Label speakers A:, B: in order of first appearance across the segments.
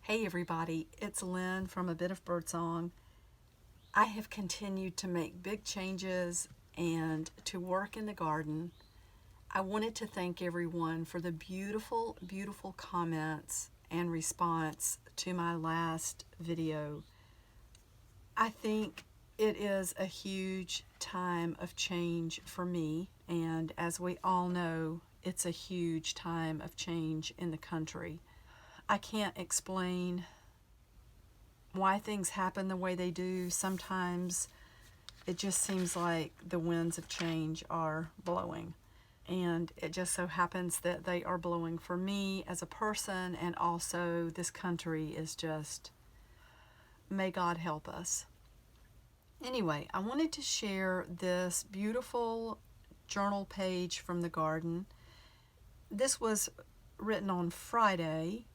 A: Hey everybody, it's Lynn from A Bit of Birdsong. I have continued to make big changes and to work in the garden. I wanted to thank everyone for the beautiful, beautiful comments and response to my last video. I think it is a huge time of change for me, and as we all know, it's a huge time of change in the country. I can't explain why things happen the way they do. Sometimes it just seems like the winds of change are blowing. And it just so happens that they are blowing for me as a person, and also this country is just, may God help us. Anyway, I wanted to share this beautiful journal page from the garden. This was written on Friday,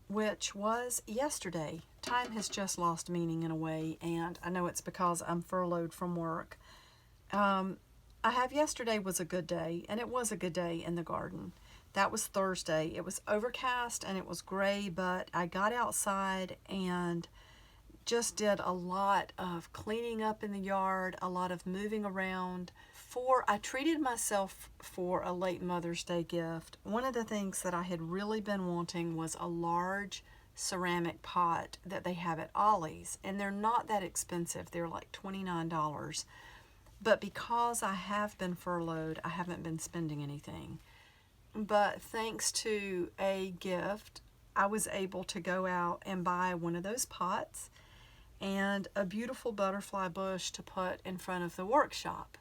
A: which was yesterday. Time has just lost meaning in a way, and I know it's because I'm furloughed from work. Yesterday was a good day, and it was a good day in the garden. That was Thursday. It was overcast and it was gray, but I got outside and just did a lot of cleaning up in the yard, a lot of moving around. I treated myself for a late Mother's Day gift. One of the things that I had really been wanting was a large ceramic pot that they have at Ollie's, and they're not that expensive. They're like $29. But because I have been furloughed, I haven't been spending anything. But thanks to a gift, I was able to go out and buy one of those pots and a beautiful butterfly bush to put in front of the workshop.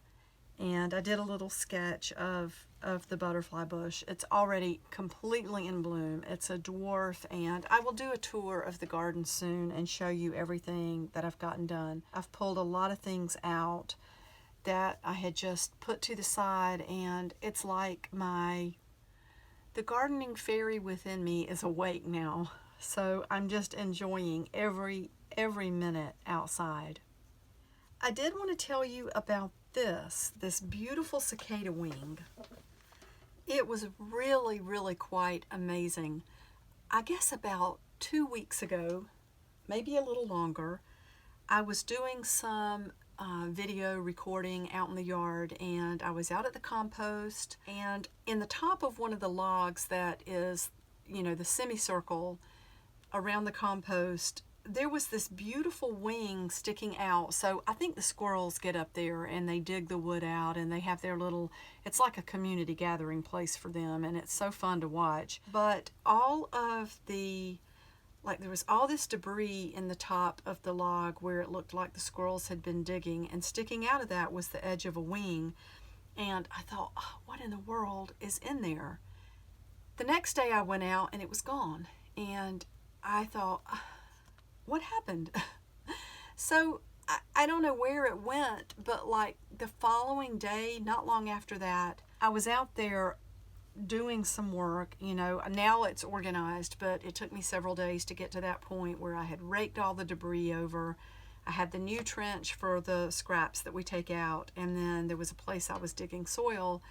A: And I did a little sketch of the butterfly bush. It's already completely in bloom. It's a dwarf, and I will do a tour of the garden soon and show you everything that I've gotten done. I've pulled a lot of things out that I had just put to the side, and it's like the gardening fairy within me is awake now. So I'm just enjoying every minute outside. I did want to tell you about this beautiful cicada wing. It was really, really quite amazing. I guess about 2 weeks ago, maybe a little longer, I was doing some video recording out in the yard, and I was out at the compost, and in the top of one of the logs that is, the semicircle around the compost, there was this beautiful wing sticking out. So I think the squirrels get up there and they dig the wood out, and they have their little, it's like a community gathering place for them, and it's so fun to watch. But there was all this debris in the top of the log where it looked like the squirrels had been digging, and sticking out of that was the edge of a wing. And I thought, oh, what in the world is in there? The next day I went out and it was gone, and I thought, what happened? So I don't know where it went, but like the following day, not long after that, I was out there doing some work. Now it's organized, but it took me several days to get to that point where I had raked all the debris over. I had the new trench for the scraps that we take out, and then there was a place I was digging soil.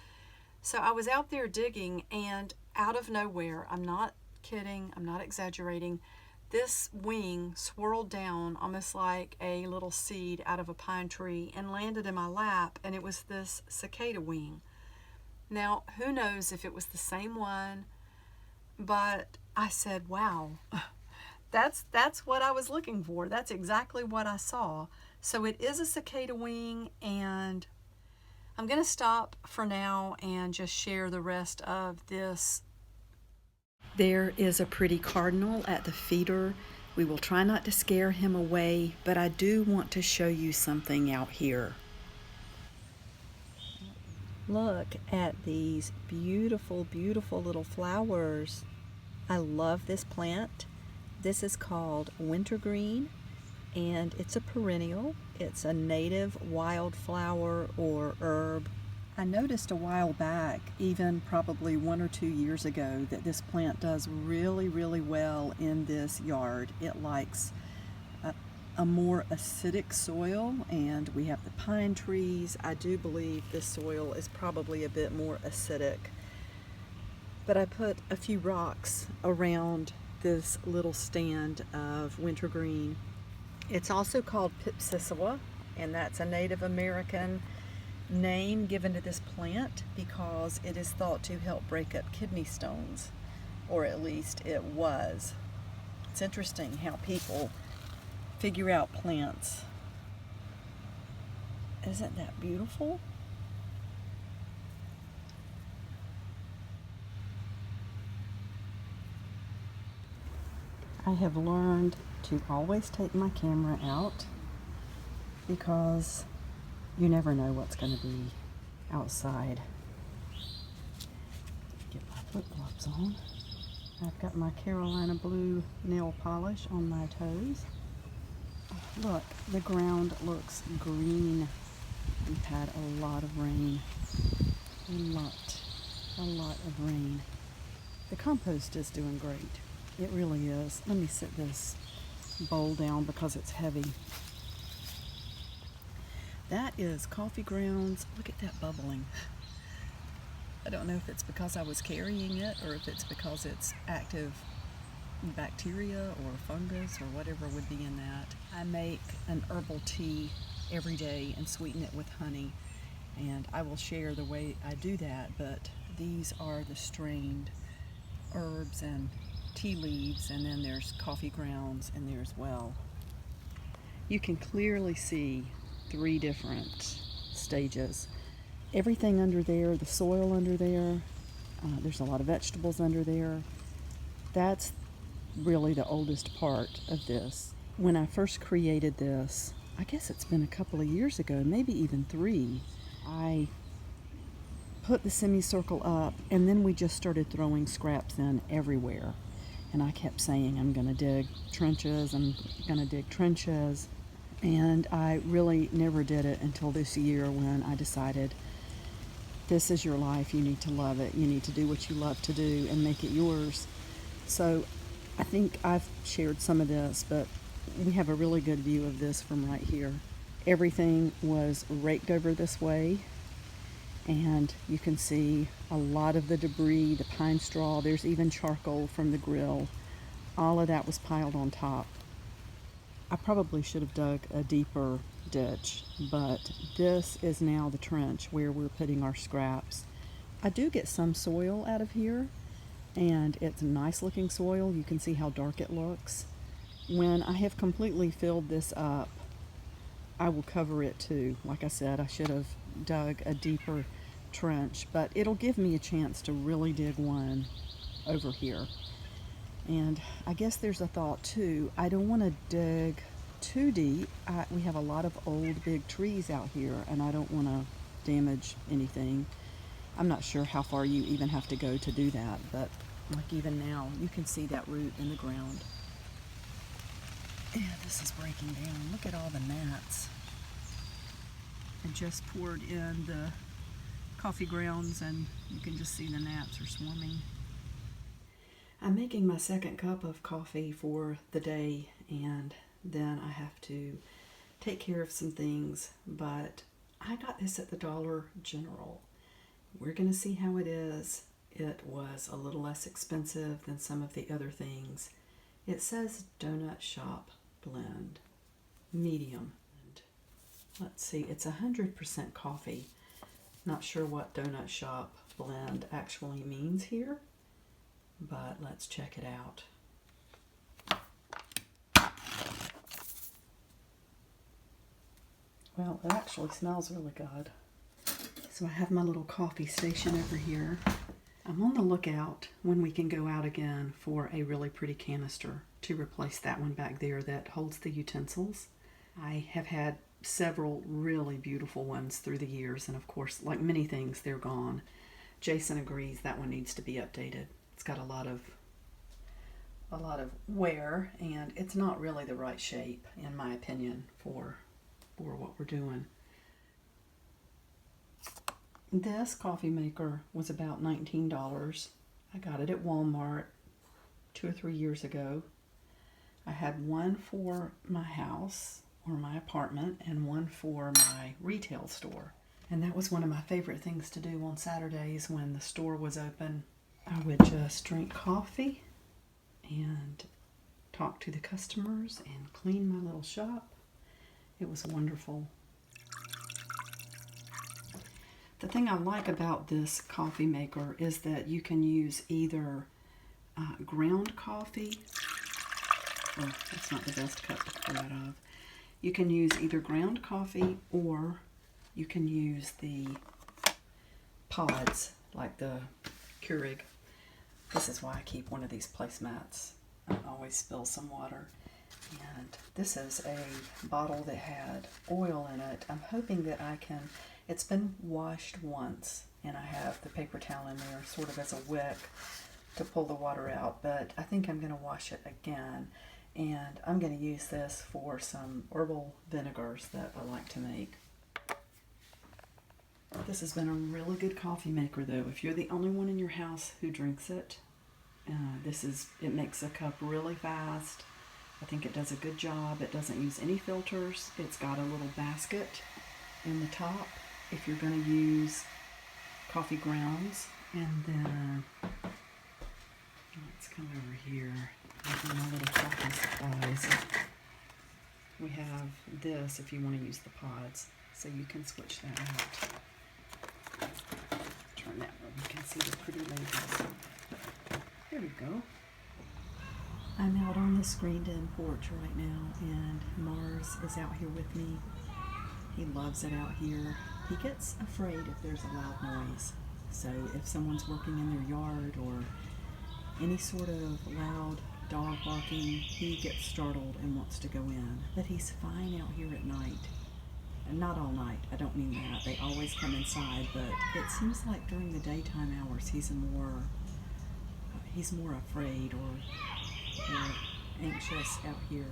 A: So I was out there digging, and out of nowhere, I'm not kidding, I'm not exaggerating, this wing swirled down almost like a little seed out of a pine tree and landed in my lap, and it was this cicada wing. Now, who knows if it was the same one, but I said, wow, that's what I was looking for. That's exactly what I saw. So it is a cicada wing, and I'm going to stop for now and just share the rest of this. There is a pretty cardinal at the feeder. We will try not to scare him away, but I do want to show you something out here. Look at these beautiful, beautiful little flowers. I love this plant. This is called Wintergreen, and it's a perennial. It's a native wildflower or herb. I noticed a while back, even probably 1 or 2 years ago, that this plant does really, really well in this yard. It likes a more acidic soil, and we have the pine trees. I do believe this soil is probably a bit more acidic. But I put a few rocks around this little stand of wintergreen. It's also called Pipsissewa, and that's a Native American name given to this plant because it is thought to help break up kidney stones, or at least it was. It's interesting how people figure out plants. Isn't that beautiful? I have learned to always take my camera out because you never know what's going to be outside. Get my flip flops on. I've got my Carolina blue nail polish on my toes. Look, the ground looks green. We've had a lot of rain. A lot of rain. The compost is doing great. It really is. Let me sit this bowl down because it's heavy. That is coffee grounds. Look at that bubbling. I don't know if it's because I was carrying it or if it's because it's active bacteria or fungus or whatever would be in that. I make an herbal tea every day and sweeten it with honey, and I will share the way I do that, but these are the strained herbs and tea leaves, and then there's coffee grounds in there as well. You can clearly see 3 different stages. Everything under there, the soil under there, there's a lot of vegetables under there. That's really the oldest part of this. When I first created this, I guess it's been a couple of years ago, maybe even 3, I put the semicircle up, and then we just started throwing scraps in everywhere. And I kept saying, I'm going to dig trenches, and I really never did it until this year when I decided, this is your life, you need to love it, you need to do what you love to do and make it yours. So I think I've shared some of this, but we have a really good view of this from right here. Everything was raked over this way, and you can see a lot of the debris, the pine straw, there's even charcoal from the grill. All of that was piled on top. I probably should have dug a deeper ditch, but this is now the trench where we're putting our scraps. I do get some soil out of here, and it's nice looking soil. You can see how dark it looks. When I have completely filled this up, I will cover it too. Like I said, I should have dug a deeper trench, but it'll give me a chance to really dig one over here. And I guess there's a thought too, I don't want to dig too deep. We have a lot of old big trees out here, and I don't want to damage anything. I'm not sure how far you even have to go to do that, but like even now, you can see that root in the ground. Yeah, this is breaking down. Look at all the gnats. I just poured in the coffee grounds, and you can just see the gnats are swarming. I'm making my second cup of coffee for the day, and then I have to take care of some things, but I got this at the Dollar General. We're going to see how it is. It was a little less expensive than some of the other things. It says Donut Shop Blend, medium. Let's see, it's 100% coffee. Not sure what Donut Shop Blend actually means here, but let's check it out. Well, it actually smells really good. So I have my little coffee station over here. I'm on the lookout when we can go out again for a really pretty canister to replace that one back there that holds the utensils. I have had several really beautiful ones through the years, and of course, like many things, they're gone. Jason agrees that one needs to be updated. It's got a lot of wear, and it's not really the right shape, in my opinion, for what we're doing. This coffee maker was about $19. I got it at Walmart 2 or 3 years ago. I had one for my house or my apartment and one for my retail store. And that was one of my favorite things to do on Saturdays when the store was open. I would just drink coffee and talk to the customers and clean my little shop. It was wonderful. The thing I like about this coffee maker is that you can use either ground coffee. Oh, that's not the best cup to pour out of. You can use either ground coffee or you can use the pods like the Keurig. This is why I keep one of these placemats. I always spill some water. And this is a bottle that had oil in it. I'm hoping that I can, it's been washed once and I have the paper towel in there sort of as a wick to pull the water out, but I think I'm going to wash it again. And I'm going to use this for some herbal vinegars that I like to make. This has been a really good coffee maker though. If you're the only one in your house who drinks it, it makes a cup really fast. I think it does a good job. It doesn't use any filters. It's got a little basket in the top if you're going to use coffee grounds. And then, let's come over here. These are my little coffee supplies. We have this if you want to use the pods, so you can switch that out. Turn that where you can see the pretty labels. There we go. I'm out on the screened-in porch right now, and Mars is out here with me. He loves it out here. He gets afraid if there's a loud noise. So if someone's working in their yard or any sort of loud dog barking, he gets startled and wants to go in. But he's fine out here at night. And not all night, I don't mean that. They always come inside, but it seems like during the daytime hours he's more afraid or anxious out here.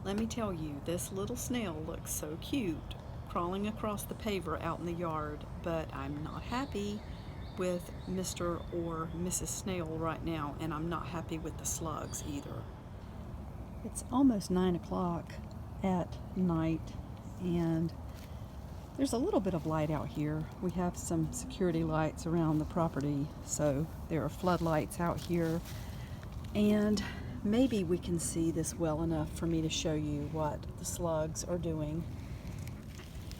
A: Let me tell you, this little snail looks so cute crawling across the paver out in the yard, but I'm not happy with Mr. or Mrs. Snail right now, and I'm not happy with the slugs either. It's almost 9 o'clock at night, and there's a little bit of light out here. We have some security lights around the property, so there are floodlights out here, and maybe we can see this well enough for me to show you what the slugs are doing.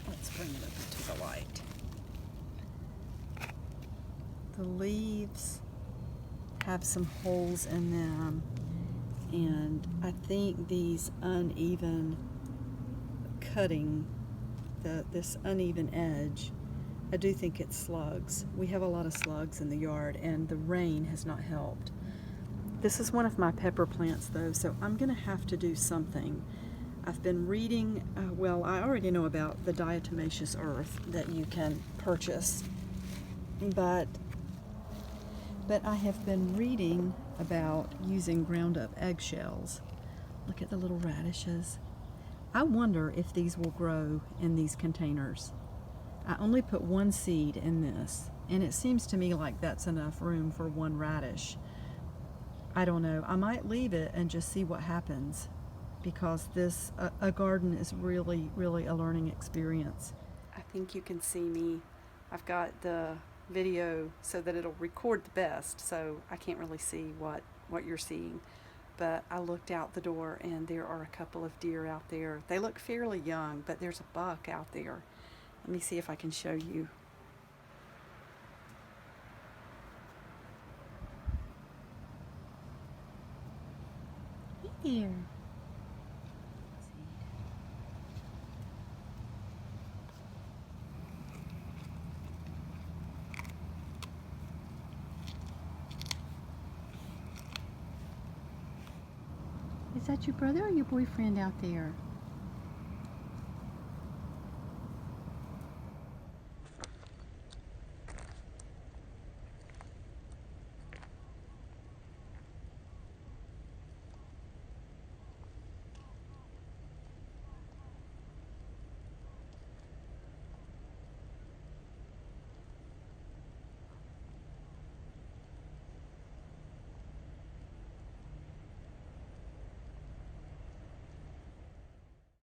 A: Let's bring it up into the light. The leaves have some holes in them, and I think these uneven cutting, this uneven edge, I do think it's slugs. We have a lot of slugs in the yard, and the rain has not helped. This is one of my pepper plants though, so I'm gonna have to do something. I've been reading, well, I already know about the diatomaceous earth that you can purchase, but I have been reading about using ground up eggshells. Look at the little radishes. I wonder if these will grow in these containers. I only put one seed in this, and it seems to me like that's enough room for one radish. I don't know. I might leave it and just see what happens, because a garden is really, really a learning experience. I think you can see me. I've got the video so that it'll record the best, so I can't really see what you're seeing. But I looked out the door and there are a couple of deer out there. They look fairly young, but there's a buck out there. Let me see if I can show you. Hey there. Is that your brother or your boyfriend out there?